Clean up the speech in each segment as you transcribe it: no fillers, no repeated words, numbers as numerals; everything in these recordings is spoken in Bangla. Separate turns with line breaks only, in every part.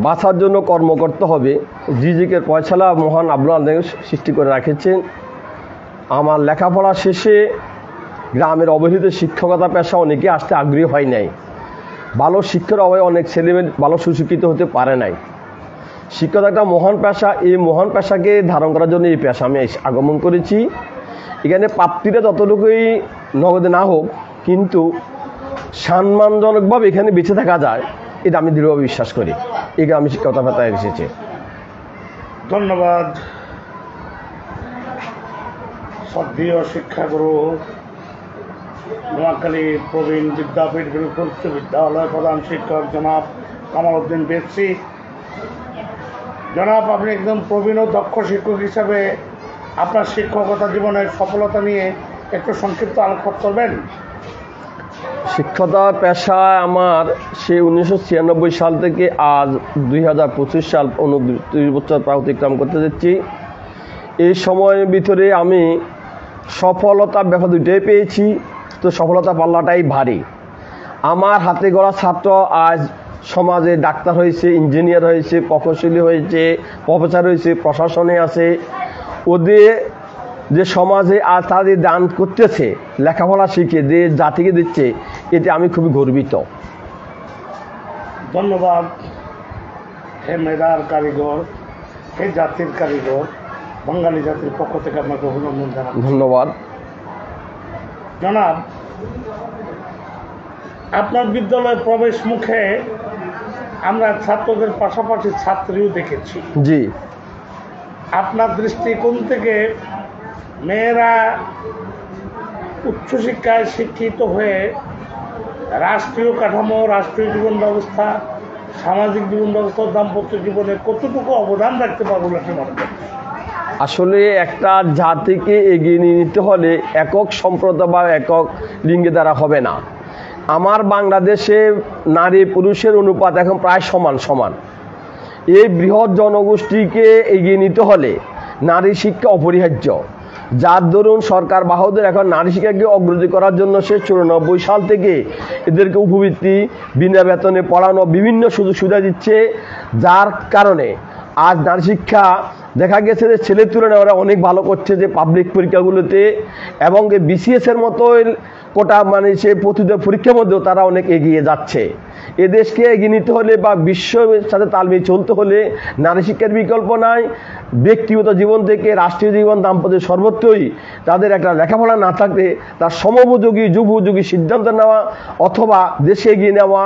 বাঁচার জন্য কর্ম করতে হবে। রিজিকের পয়সালা মহান আল্লাহ সৃষ্টি করে রেখেছেন। আমার লেখাপড়া শেষে গ্রামের অবহেলিত শিক্ষকতা পেশা অনেকে আসতে আগ্রহী হয় নাই। ভালো শিক্ষার অভাবে অনেক ছেলেমেয়ে ভালো সুশিক্ষিত হতে পারে নাই। শিক্ষকতা একটা মহান পেশা। এই মহান পেশাকে ধারণ করার জন্য এই পেশা আমি আগমন করেছি। এখানে প্রাপ্তিটা যতটুকুই নগদে না হোক, কিন্তু সম্মানজনকভাবে এখানে বেঁচে থাকা যায়, এটা আমি দৃঢ়ভাবে বিশ্বাস করি। এই আমি শিক্ষকতা পেশায় এসেছি।
ধন্যবাদ। শ্রদ্ধেয় শিক্ষাগুরু নোয়াখালী প্রবীণ বিদ্যাপীঠ গুরুকুল উচ্চ বিদ্যালয় প্রধান শিক্ষক জনাব কামাল উদ্দিন বেশি। জনাব, আপনি একদম প্রবীণ ও দক্ষ শিক্ষক হিসাবে আপনার শিক্ষকতা জীবনের সফলতা নিয়ে একটু সংক্ষিপ্ত আলোকপাত করবেন।
শিক্ষকতা পেশায় আমার সেই 1996 সাল থেকে আজ 2025 সাল 29 বছর প্রায় অতিক্রম করতে যাচ্ছি। এই সময়ের ভিতরে আমি সফলতা ব্যাপার দুটোই পেয়েছি, তো সফলতা পাল্লাটাই ভারী। আমার হাতে গড়া ছাত্র আজ সমাজে ডাক্তার হয়েছে, ইঞ্জিনিয়ার হয়েছে, প্রকৌশলী হয়েছে, প্রফেসর হয়েছে, প্রশাসনে আছে। ওদের যে সমাজে আজ তাদের দান করতেছে, লেখাপড়া শিখে যে জাতিকে দিচ্ছে, এতে আমি খুবই গর্বিত।
ধন্যবাদ। হে মেধার কারিগর, হে জাতির কারিগর, বাঙালি জাতির পক্ষ থেকে আপনাকে অভিনন্দন জানাই।
ধন্যবাদ।
জনাব, আপনার বিদ্যালয়ের প্রবেশ মুখে আমরা ছাত্রদের পাশাপাশি ছাত্রীও দেখেছি।
জি।
আপনার দৃষ্টিকোণ থেকে মেয়েরা উচ্চশিক্ষায় শিক্ষিত হয়ে রাষ্ট্রীয় কাঠামো, রাষ্ট্রীয় জীবন ব্যবস্থা, সামাজিক জীবন ব্যবস্থা, দাম্পত্য জীবনে কতটুকু অবদান রাখতে পারবো বলে আপনি মনে করেন?
আসলে একটা জাতিকে এগিয়ে নিয়ে নিতে হলে একক সম্প্রদায় বা একক লিঙ্গে দ্বারা হবে না। আমার বাংলাদেশে নারী পুরুষের অনুপাত এখন প্রায় সমান সমান। এই বৃহৎ জনগোষ্ঠীকে এগিয়ে নিতে হলে নারী শিক্ষা অপরিহার্য। যার দরুন সরকার বাহাদুর এখন নারী শিক্ষাকে অগ্রগতি করার জন্য সে 94 সাল থেকে এদেরকে উপবৃত্তি, বিনা বেতনে পড়ানো, বিভিন্ন সুযোগ সুবিধা দিচ্ছে। যার কারণে আজ নারী শিক্ষা দেখা গেছে যে ছেলের তুলনায় ওরা অনেক ভালো করছে, যে পাবলিক পরীক্ষাগুলোতে এবং বিসিএসের মতো কোটা মানে সে প্রতিটা পরীক্ষার মধ্যেও তারা অনেক এগিয়ে যাচ্ছে। এ দেশকে এগিয়ে নিতে হলে বা বিশ্বের সাথে তাল মিলিয়ে চলতে হলে নারী শিক্ষার বিকল্প নাই। ব্যক্তিগত জীবন থেকে রাষ্ট্রীয় জীবন, দাম্পত্য সর্বত্রই তাদের একটা লেখাপড়া না থাকলে তার সমযোগী যুগোপযোগী সিদ্ধান্ত নেওয়া অথবা দেশে এগিয়ে নেওয়া,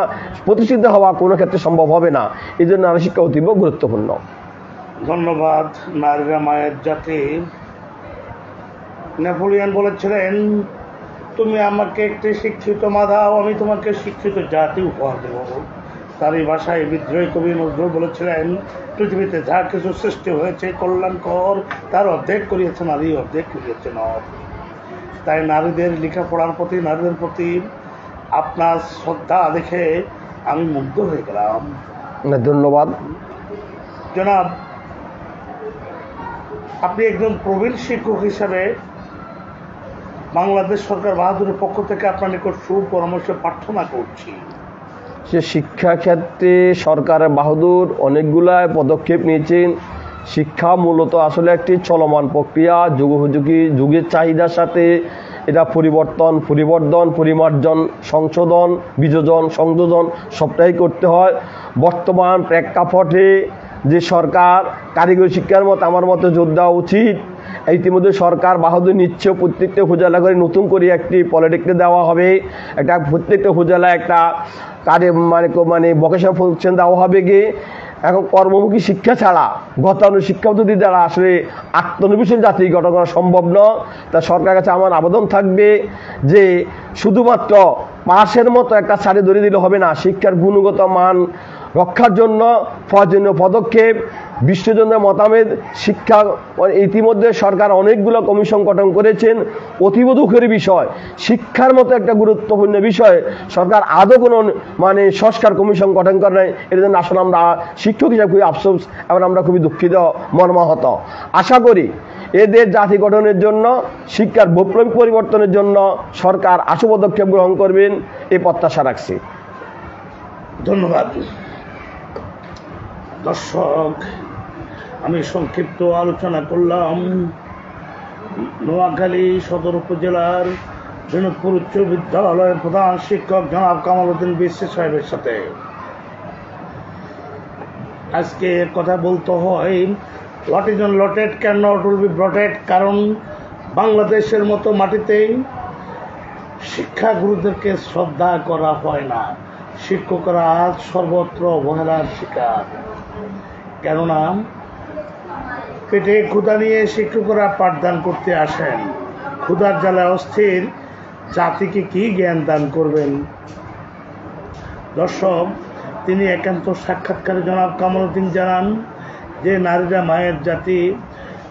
প্রতিষ্ঠিত হওয়া কোনো ক্ষেত্রে সম্ভব হবে না। এই জন্য নারী শিক্ষা অতীব গুরুত্বপূর্ণ।
ধন্যবাদ। নারীরা মায়ের জাতি। নেপোলিয়ন বলেছিলেন, তুমি আমাকে একটি শিক্ষিত মা দাও, আমি তোমাকে শিক্ষিত জাতি উপহার দেব। তারই ভাষায় বিদ্রোহী কবি নজরুল বলেছিলেন, পৃথিবীতে যা কিছু সৃষ্টি হয়েছে কল্যাণকর, তার অর্ধেক করিয়েছে নারী, অর্ধেক করিয়েছে নর। তাই নারীদের লেখাপড়ার প্রতি, নারীদের প্রতি আপনার শ্রদ্ধা দেখে আমি মুগ্ধ হয়ে গেলাম।
ধন্যবাদ।
জনাব, আপনি একজন প্রবীণ শিক্ষক হিসাবে বাংলাদেশ সরকার বাহাদুরের পক্ষ থেকে আপনার নিকট সুপরামর্শ প্রার্থনা করছি।
সে শিক্ষাক্ষেত্রে সরকারের বাহাদুর অনেকগুলাই পদক্ষেপ নিয়েছেন। শিক্ষা মূলত আসলে একটি চলমান প্রক্রিয়া, যুগোপযোগী যুগের চাহিদার সাথে এটা পরিবর্তন, পরিমার্জন, সংশোধন, বিযোজন, সংযোজন সবটাই করতে হয়। বর্তমান প্রেক্ষাপটে যে সরকার কারিগরি শিক্ষার মতো আমার মতো জোর দেওয়া উচিত। ইতিমধ্যে সরকার বাহাদুর নিচ্ছে, প্রত্যেকটা উপজেলা করে নতুন করে একটি পলিটেকনিক দেওয়া হবে, একটা প্রত্যেকটা উপজেলায় একটা মানে ভোকেশনাল প্রশিক্ষণ দেওয়া হবে। গিয়ে এখন কর্মমুখী শিক্ষা ছাড়া গতানুগতিক শিক্ষা পদ্ধতি দ্বারা আসলে আত্মনির্ভরশীল জাতি গঠন করা সম্ভব নয়। তা সরকারের কাছে আমার আবেদন থাকবে যে শুধুমাত্র পাশের মতো একটা ছাড়ে ধরে দিলে হবে না। শিক্ষার গুণগত মান রক্ষার জন্য প্রয়োজনীয় পদক্ষেপ, বিশ্বজনের মতামত, শিক্ষা ইতিমধ্যে সরকার অনেকগুলো কমিশন গঠন করেছেন। অতীব দুঃখের বিষয়, শিক্ষার মতো একটা গুরুত্বপূর্ণ বিষয় সরকার আদৌ কোনো মানে সংস্কার কমিশন গঠন করে নাই। এর জন্য আসলে আমরা শিক্ষক হিসাবে খুবই আফসোস এবং আমরা খুবই দুঃখিত, মর্মাহত। আশা করি এদের জাতি গঠনের জন্য, শিক্ষার বৈপ্লবিক পরিবর্তনের জন্য সরকার আশু পদক্ষেপ গ্রহণ করবেন, এই প্রত্যাশা রাখছি।
ধন্যবাদ। দর্শক, আমি সংক্ষিপ্ত আলোচনা করলাম নোয়াখালী সদর উপজেলার বিনোদপুর উচ্চ বিদ্যালয়ের প্রধান শিক্ষক জনাব কামাল উদ্দিন বিশ্ব সাহেবের সাথে। আজকে কথা বলতে হয়, what is allotted can not will be blotted. কারণ বাংলাদেশের মতো মাটিতে শিক্ষাগুরুদেরকে শ্রদ্ধা করা হয় না। শিক্ষকরা আজ সর্বত্র অবহেলার শিকার। কেননা পেটে ক্ষুধা নিয়ে শিক্ষকরা পাঠদান করতে আসেন, ক্ষুধার জ্বালায় অস্থির, জাতিকে কি জ্ঞান দান করবেন। দর্শক, তিনি একান্ত সাক্ষাৎকারে জনাব কামাল উদ্দিন জানান যে নারীরা মায়ের জাতি,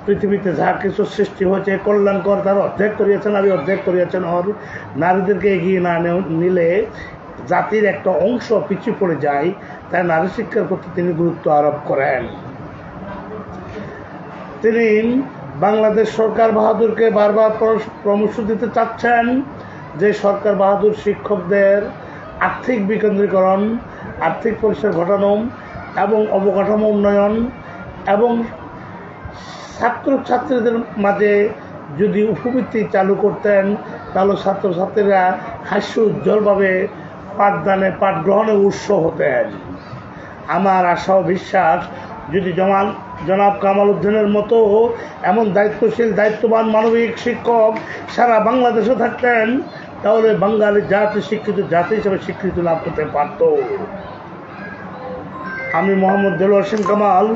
পৃথিবীতে যা কিছু সৃষ্টি হয়েছে কল্যাণকর, তার অর্ধেক করিয়েছেন, আমি অর্ধেক করিয়েছেন। ওর নারীদেরকে এগিয়ে না নিলে জাতির একটা অংশ পিছিয়ে পড়ে যায়, তাই নারী শিক্ষার প্রতি তিনি গুরুত্ব আরোপ করেন। তিনি বাংলাদেশ সরকার বাহাদুরকে বারবার পরামর্শ দিতে চাচ্ছেন যে সরকার বাহাদুর শিক্ষকদের আর্থিক বিকেন্দ্রীকরণ, আর্থিক পরিসর ঘটানো এবং অবকাঠামো উন্নয়ন এবং ছাত্রছাত্রীদের মাঝে যদি উপবৃত্তি চালু করতেন, তাহলে ছাত্রছাত্রীরা হাস্য উজ্জ্বলভাবে পাঠ গ্রহণে উৎসাহ হতেন। আমার আশা ও বিশ্বাস, যদি জনাব কামাল উদ্দিনের মতো এমন দায়িত্বশীল, দায়িত্ববান, মানবিক শিক্ষক সারা বাংলাদেশে থাকতেন, তাহলে বাঙালি জাতি শিক্ষিত জাতি হিসেবে স্বীকৃতি লাভ করতে পারত। আমি মোহাম্মদ দেলোয়ার হোসেন কামাল।